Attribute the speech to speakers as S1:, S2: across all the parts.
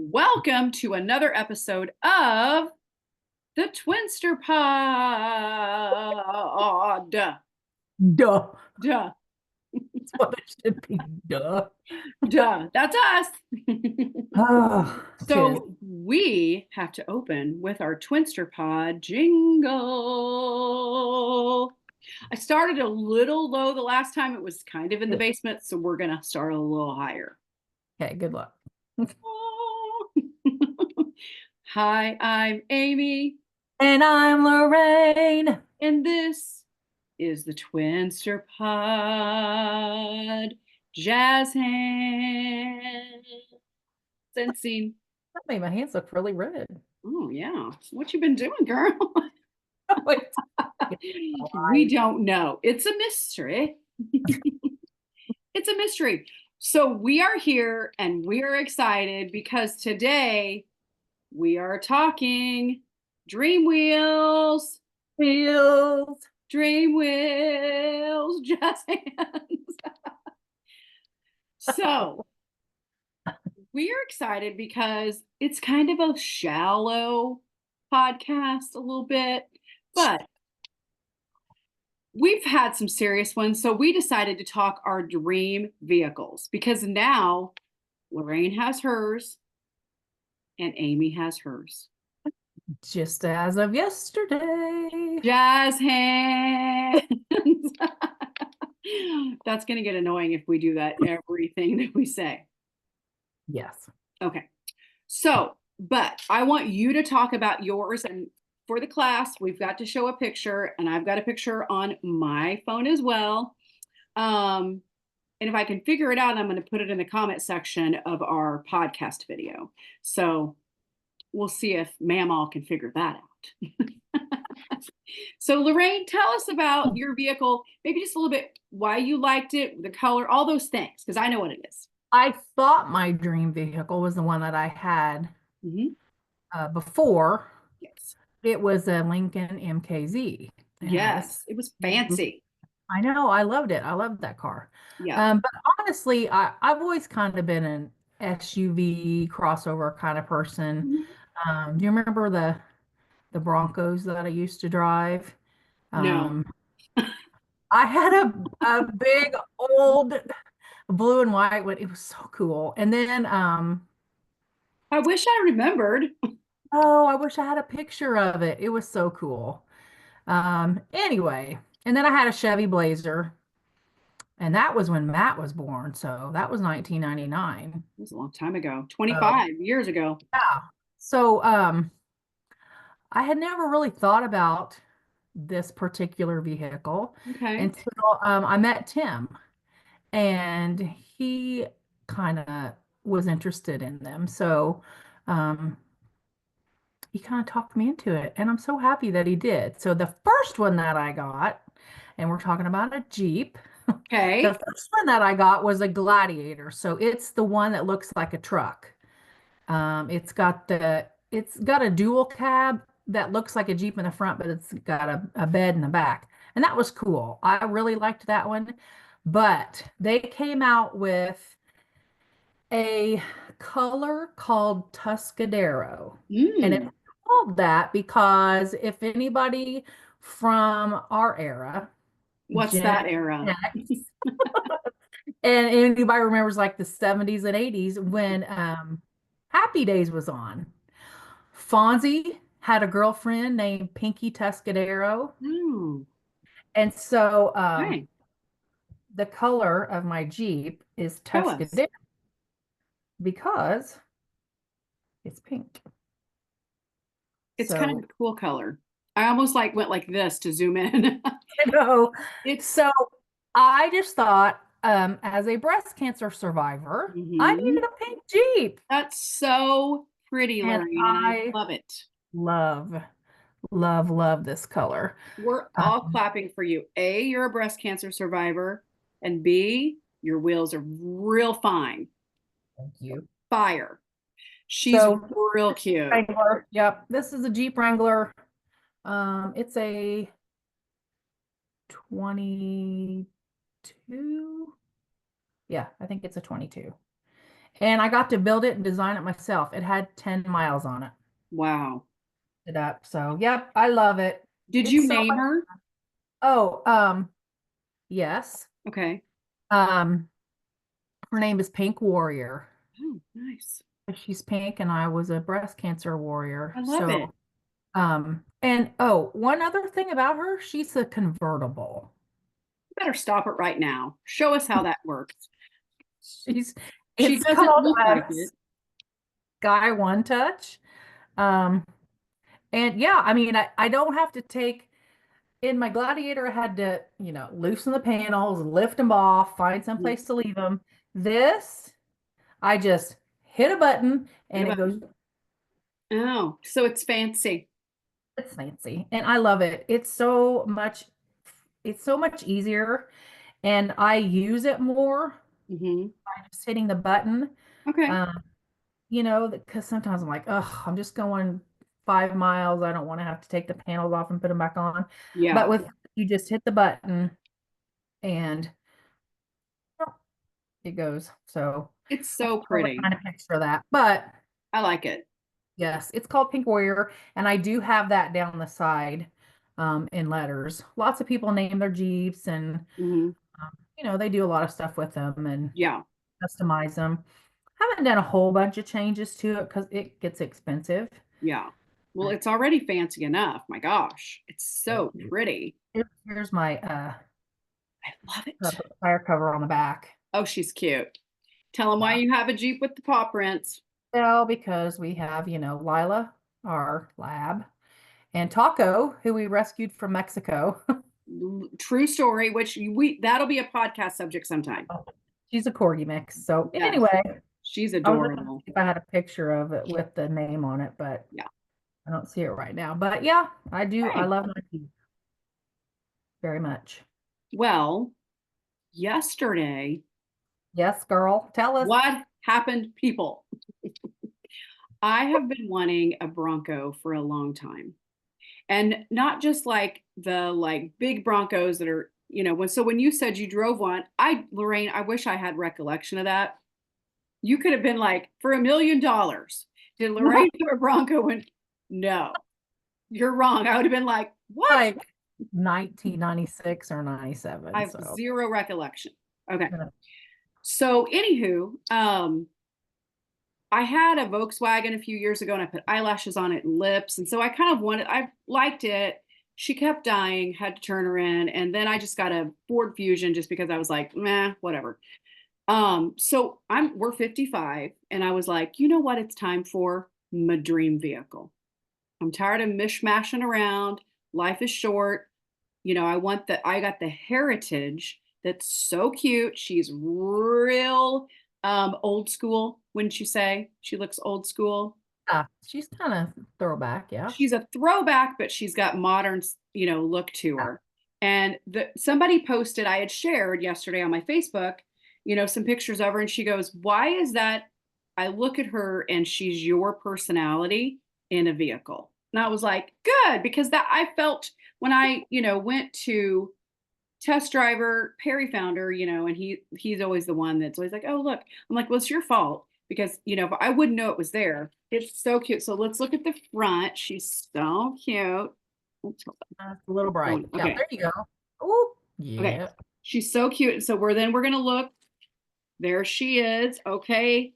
S1: Welcome to another episode of the Twinster Pod. Duh.
S2: Duh.
S1: Duh.
S2: That's what it should be. Duh.
S1: Duh. That's us.
S2: Oh, tis.
S1: So we have to open with our Twinster Pod jingle. I started a little low the last time. It was kind of in the basement, so we're going to start a little higher.
S2: Okay, good luck.
S1: Hi, I'm Amy.
S2: And I'm Lorraine.
S1: And this is the Twinster Pod. Jazz hands. Sensing.
S2: That made my hands look really red.
S1: Oh, yeah. What you been doing, girl?
S2: Oh,
S1: We don't know. It's a mystery. It's a mystery. So we are here and we are excited because today we are talking Dream Wheels.
S2: Feels.
S1: Dream Wheels. Jazz hands. So we are excited because it's kind of a shallow podcast a little bit, but we've had some serious ones. So we decided to talk our dream vehicles because now Lorraine has hers and Amy has hers.
S2: Just as of yesterday.
S1: Jazz hands. That's going to get annoying if we do that everything that we say.
S2: Yes.
S1: Okay. So, but I want you to talk about yours. And for the class, we've got to show a picture, and I've got a picture on my phone as well. And if I can figure it out, I'm going to put it in the comment section of our podcast video. So we'll see if Mamaw can figure that out. So Lorraine, tell us about your vehicle, maybe just a little bit, why you liked it, the color, all those things, because I know what it is.
S2: I thought my dream vehicle was the one that I had before.
S1: Yes.
S2: It was a Lincoln MKZ.
S1: Yes, it was fancy.
S2: I know. I loved it. I loved that car.
S1: Yeah.
S2: But honestly, I've always kind of been an SUV crossover kind of person. Do you remember the Broncos that I used to drive?
S1: No.
S2: Um, I had a big old blue and white one. It was so cool. And then,
S1: I wish I remembered.
S2: oh, I wish I had a picture of it. It was so cool. Anyway, and then I had a Chevy Blazer. And that was when Matt was born. So that was 1999.
S1: It was a long time ago,
S2: Oh,
S1: 25 years ago.
S2: yeah. So I had never really thought about this particular vehicle
S1: Okay.
S2: until I met Tim, and he kind of was interested in them. So um, he kind of talked me into it, and I'm so happy that he did. So the first one that I got, and we're talking about a Jeep. The
S1: Okay.
S2: first one that I got was a Gladiator. So it's the one that looks like a truck. It's got a dual cab that looks like a Jeep in the front, but it's got a bed in the back. And that was cool. I really liked that one. But they came out with a color called Tuscadero. And it's
S1: Mm.
S2: called that because if anybody from our era,
S1: What's
S2: Gen
S1: that era?
S2: X, and anybody remembers like the 70s and 80s when Happy Days was on. Fonzie had a girlfriend named Pinky Tuscadero.
S1: Oh,
S2: And so
S1: okay.
S2: the color of my Jeep is
S1: Show us.
S2: Tuscadero because it's pink.
S1: It's kind
S2: So
S1: of a cool color. I almost like went like this to zoom in.
S2: I know.
S1: It's
S2: So I just thought, as a breast cancer survivor, I needed
S1: mhm.
S2: a pink Jeep.
S1: That's so pretty,
S2: And
S1: Lorraine, and I
S2: I
S1: love it.
S2: love, love, love this color.
S1: We're all
S2: Um,
S1: clapping for you. A, you're a breast cancer survivor, and B, your wheels are real fine.
S2: Thank you.
S1: Fire. She's
S2: So
S1: real cute.
S2: Wrangler. Yep. This is a Jeep Wrangler. It's a 22. Yeah, I think it's a 22. And I got to build it and design it myself. It had 10 miles on it.
S1: Wow.
S2: It up. So, yep, I love it.
S1: Did
S2: It's
S1: you
S2: so
S1: name
S2: much.
S1: her?
S2: Oh, yes.
S1: Okay.
S2: Um, her name is Pink Warrior.
S1: Oh, nice.
S2: She's pink, and I was a breast cancer
S1: I
S2: warrior.
S1: love
S2: So,
S1: it.
S2: and oh, one other thing about her, she's a convertible.
S1: Better stop it right now. Show us how that works.
S2: She's,
S1: She
S2: it's
S1: doesn't
S2: called
S1: look like it.
S2: Sky One Touch. Um, and yeah, I mean, I don't have to take in my Gladiator, I had to, loosen the panels, lift them off, find some
S1: Mhm.
S2: place to leave them. This, I just hit a button
S1: Hit a
S2: and it goes,
S1: button. Oh, so it's fancy.
S2: it's fancy. And I love it. It's so much easier. And I use it more
S1: Hmm.
S2: by just hitting the button.
S1: Okay.
S2: Um, because sometimes I'm like, oh, I'm just going 5 miles. I don't want to have to take the panels off and put them back on. But
S1: Yeah.
S2: with you just hit the button and it goes. So
S1: It's
S2: I
S1: so
S2: can't really
S1: pretty.
S2: kind of picture that. But
S1: I like it.
S2: yes, it's called Pink Warrior. And I do have that down the side in letters. Lots of people name their Jeeps and,
S1: Hmm.
S2: they do a lot of stuff with them and
S1: Yeah.
S2: customize them. Haven't done a whole bunch of changes to it because it gets expensive.
S1: Yeah. Well, it's already fancy enough. My gosh. It's so pretty.
S2: Here's my
S1: I love it.
S2: fire cover on the back.
S1: Oh, she's cute. Tell them why
S2: Yeah.
S1: you have a Jeep with the paw prints.
S2: Well, because we have, Lila, our lab, and Taco, who we rescued from Mexico.
S1: True story, which that'll be a podcast subject sometime.
S2: She's a corgi mix. So
S1: Yes.
S2: anyway,
S1: She's
S2: I was looking to
S1: adorable.
S2: see if I had a picture of it with the name on it, but
S1: Yeah.
S2: I don't see it right now. But yeah, I do. I
S1: Hey.
S2: love Nike very much.
S1: Well, yesterday,
S2: Yes, girl. Tell us.
S1: what happened, people? I have been wanting a Bronco for a long time. And not just like the big Broncos that are, when you said you drove one, Lorraine, I wish I had recollection of that. You could have been like, for $1 million, did Lorraine have a Bronco? And no, you're wrong. I would have been like, what?
S2: Like 1996 or
S1: I
S2: 97.
S1: have
S2: So
S1: zero recollection. Okay.
S2: yeah.
S1: So anywho, I had a Volkswagen a few years ago and I put eyelashes on it and lips. And so I liked it. She kept dying, had to turn her in. And then I just got a Ford Fusion just because I was like, meh, whatever. So we're 55 and I was like, you know what? It's time for my dream vehicle. I'm tired of mishmashing around. Life is short. I got the Heritage that's so cute. She's real old school, wouldn't you say? She looks old school.
S2: She's kind of throwback. Yeah.
S1: She's a throwback, but she's got modern, look to
S2: Yeah.
S1: her. And somebody posted, I had shared yesterday on my Facebook, some pictures of her, and she goes, "Why is that? I look at her and she's your personality in a vehicle." And I was like, "Good," because that I felt when I, went to test driver Perry founder, and he's always the one that's always like, "Oh, look." I'm like, "Well, it's your fault because, if I wouldn't know it was there." It's so cute. So let's look at the front. She's so cute. Oops, hold
S2: It's a little bright.
S1: on.
S2: Yeah,
S1: Okay.
S2: there you go. Oh,
S1: Okay.
S2: yeah.
S1: She's so cute. So we're gonna look. There she is. Okay.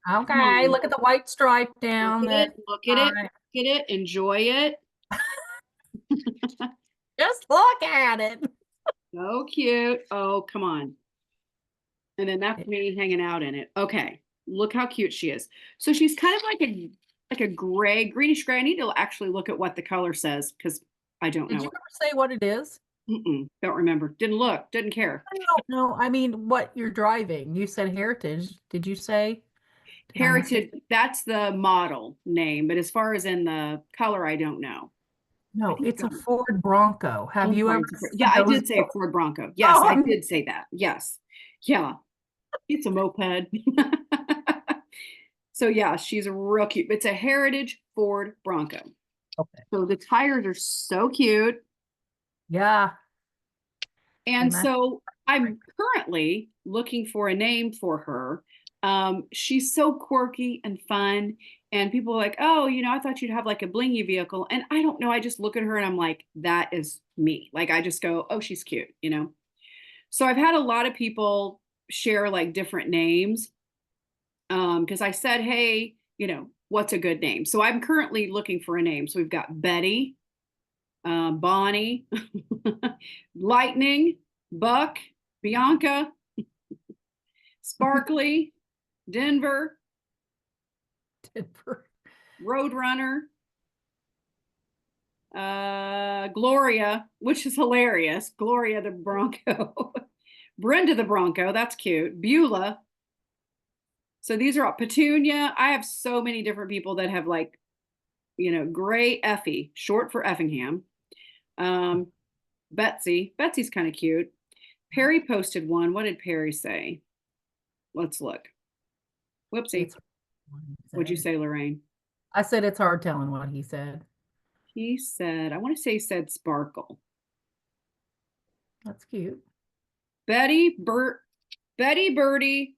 S1: Come
S2: Okay,
S1: on.
S2: look at the white stripe
S1: Look
S2: down
S1: at
S2: that.
S1: it. Look at it. Look at it. Enjoy it.
S2: Just look at it.
S1: So cute. Oh, come on. And then that's me hanging out in it. Okay. Look how cute she is. So she's kind of like a gray, greenish gray. I need to actually look at what the color says because I don't
S2: Did
S1: know
S2: you
S1: it.
S2: ever say what it is?
S1: Don't remember. Didn't look. Didn't care.
S2: I don't know. I mean, what you're driving. You said Heritage. Did you say? Did I miss it?
S1: Heritage, that's the model name, but as far as in the color, I don't know. I
S2: No,
S1: think
S2: it's a Ford Bronco. Have
S1: I'm
S2: you
S1: sorry.
S2: ever
S1: Yeah,
S2: seen
S1: I
S2: those?
S1: did say a Ford Bronco. Yes, I
S2: Oh,
S1: did say that. Yes. Yeah. It's a moped. So yeah, she's real cute. It's a Heritage Ford Bronco.
S2: okay.
S1: So the tires are so cute.
S2: Yeah, they
S1: And
S2: match.
S1: so I'm currently looking for a name for her. She's so quirky and fun. And people are like, oh, I thought you'd have like a blingy vehicle. And I don't know. I just look at her and I'm like, that is me. Like, I just go, oh, she's cute. So I've had a lot of people share like different names because I said, hey, what's a good name? So I'm currently looking for a name. So we've got Betty, Bonnie, Lightning, Buck, Bianca, Sparkly, Denver,
S2: Denver.
S1: Roadrunner, Gloria, which is hilarious. Gloria the Bronco, Brenda the Bronco, that's cute. Beulah. So these are all Petunia. I have so many different people that have like, Gray Effie, short for Effingham. Betsy. Betsy's kind of cute. Perry posted one. What did Perry say? Let's look. Whoopsie. What'd you say, Lorraine?
S2: I said it's hard telling what he said.
S1: He said, I want to say he said Sparkle.
S2: That's cute.
S1: Betty, Birdie,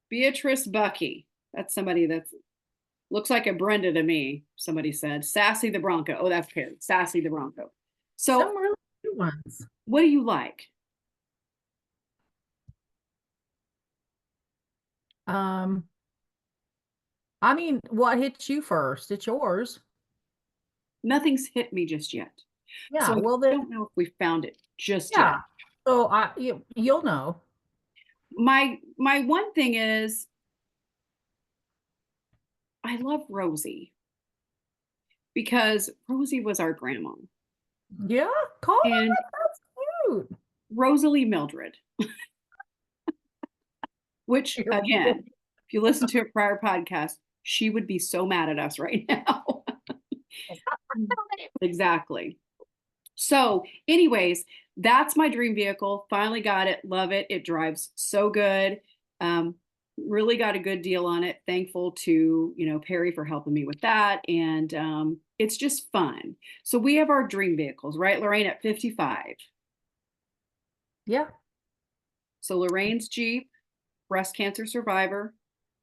S1: Beatrice, Bucky. That's somebody that looks like a Brenda to me, somebody said. Sassy the Bronco. Oh, that's Perry. Sassy the Bronco. So
S2: some really good ones.
S1: What do you like?
S2: I mean, what hits you first? It's yours.
S1: Nothing's hit me just yet.
S2: Yeah,
S1: so
S2: well,
S1: I don't know if we found it just
S2: yeah.
S1: yet.
S2: So you'll know.
S1: My one thing is I love Rosie because Rosie was our grandma.
S2: Yeah, call her.
S1: And
S2: That's cute.
S1: Rosalie Mildred. Which again, if you listen to a prior podcast, she would be so mad at us right now. Exactly. So, anyways, that's my dream vehicle. Finally got it. Love it. It drives so good. Really got a good deal on it. Thankful to, Perry for helping me with that. And it's just fun. So we have our dream vehicles, right, Lorraine, at 55.
S2: Yeah.
S1: So Lorraine's Jeep, breast cancer survivor.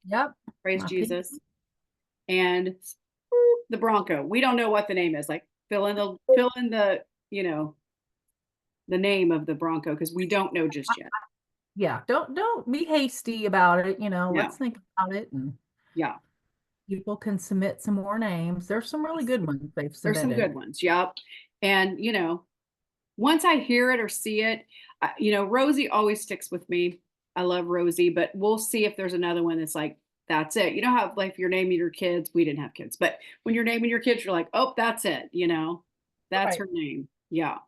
S2: Yep.
S1: Praise Jesus. And the Bronco. We don't know what the name is. Like fill in the the name of the Bronco because we don't know just yet.
S2: Yeah, don't be hasty about it.
S1: Yeah.
S2: Let's think about it, and
S1: yeah,
S2: people can submit some more names. There's some really good ones they've submitted.
S1: There's some good ones. Yep. And once I hear it or see it, Rosie always sticks with me. I love Rosie, but we'll see if there's another one that's like, that's it. You know how like if you're naming your kids, we didn't have kids, but when you're naming your kids, you're like, oh, that's it. That's her name. Yeah.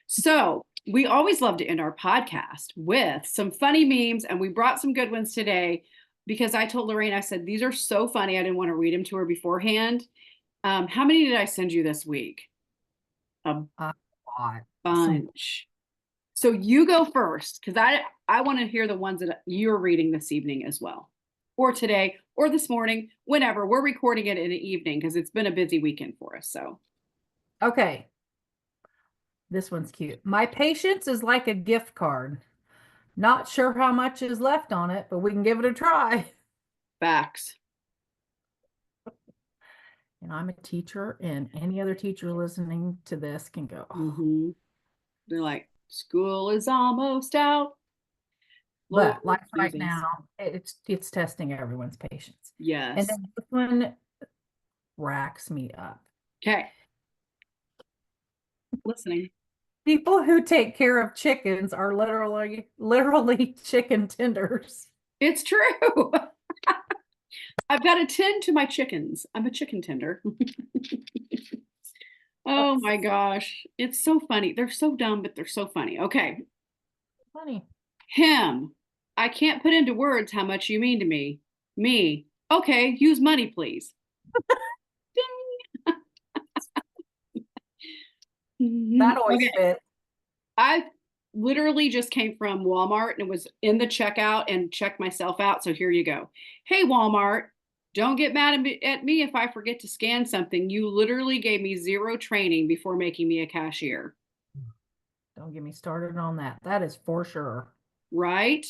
S1: So we always love to end our podcast with some funny memes, and we brought some good ones today because I told Lorraine, I said, these are so funny. I didn't want to read them to her beforehand. How many did I send you this week? A bunch. So you go first because I want to hear the ones that you're reading this evening as well, or today, or this morning, whenever. We're recording it in the evening because it's been a busy weekend for us. So,
S2: okay. This one's cute. My patience is like a gift card. Not sure how much is left on it, but we can give it a try.
S1: Facts.
S2: And I'm a teacher, and any other teacher listening to this can go,
S1: oh. They're like, school is almost out.
S2: But like right now, it's testing everyone's patience.
S1: Yes.
S2: And then this one racks me up.
S1: Okay. Listening.
S2: People who take care of chickens are literally chicken tenders.
S1: It's true. I've got to tend to my chickens. I'm a chicken tender. Oh my gosh. It's so funny. They're so dumb, but they're so funny. Okay.
S2: Funny.
S1: Him. I can't put into words how much you mean to me. Me. Okay, use money, please. Ding.
S2: That always fits.
S1: I literally just came from Walmart and it was in the checkout and checked myself out. So here you go. Hey, Walmart, don't get mad at me if I forget to scan something. You literally gave me zero training before making me a cashier.
S2: Don't get me started on that. That is for sure.
S1: Right?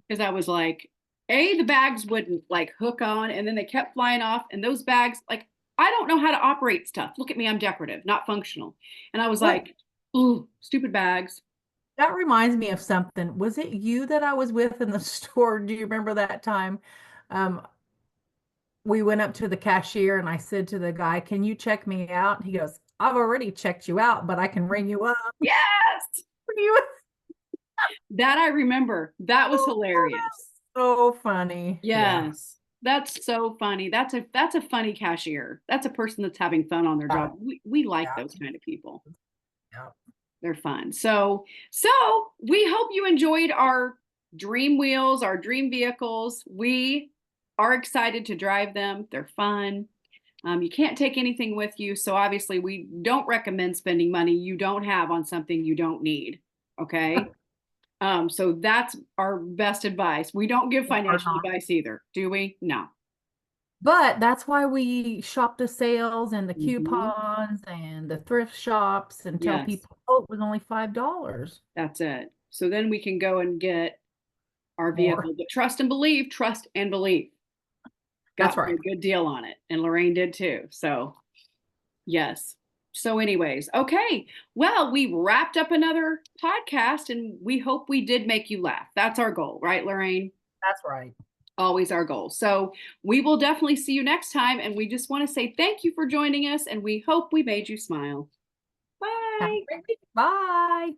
S1: Because I was like, the bags wouldn't like hook on, and then they kept flying off. And those bags, like, I don't know how to operate stuff. Look at me, I'm decorative, not functional. And I was
S2: What?
S1: like, ooh, stupid bags.
S2: That reminds me of something. Was it you that I was with in the store? Do you remember that time? Um, we went up to the cashier and I said to the guy, "Can you check me out?" He goes, "I've already checked you out, but I can ring you up."
S1: Yes,
S2: You-
S1: that I remember. That was hilarious.
S2: So funny. Yeah.
S1: Yes. That's so funny. That's a funny cashier. That's a person that's having fun on their
S2: Yeah.
S1: job. We like
S2: Yeah.
S1: those kind of people.
S2: Yeah.
S1: They're fun. So we hope you enjoyed our dream wheels, our dream vehicles. We are excited to drive them. They're fun. You can't take anything with you, so obviously we don't recommend spending money you don't have on something you don't need. Okay. So that's our best advice. We don't give
S2: We are
S1: financial
S2: not.
S1: advice either, do we? No.
S2: But that's why we shop the sales and the
S1: Mhm.
S2: coupons and the thrift shops and tell
S1: Yes,
S2: people, oh, it was only $5
S1: that's it. So then we can go and get our
S2: more.
S1: vehicle. But trust and believe, trust and believe.
S2: That's
S1: Got me
S2: right.
S1: a good deal on it, and Lorraine did too. So, yes. So, anyways, okay. Well, we wrapped up another podcast, and we hope we did make you laugh. That's our goal, right, Lorraine?
S2: That's right.
S1: Always our goal. So, we will definitely see you next time. And we just want to say thank you for joining us, and we hope we made you smile.
S2: Have a
S1: Bye.
S2: great week. Bye.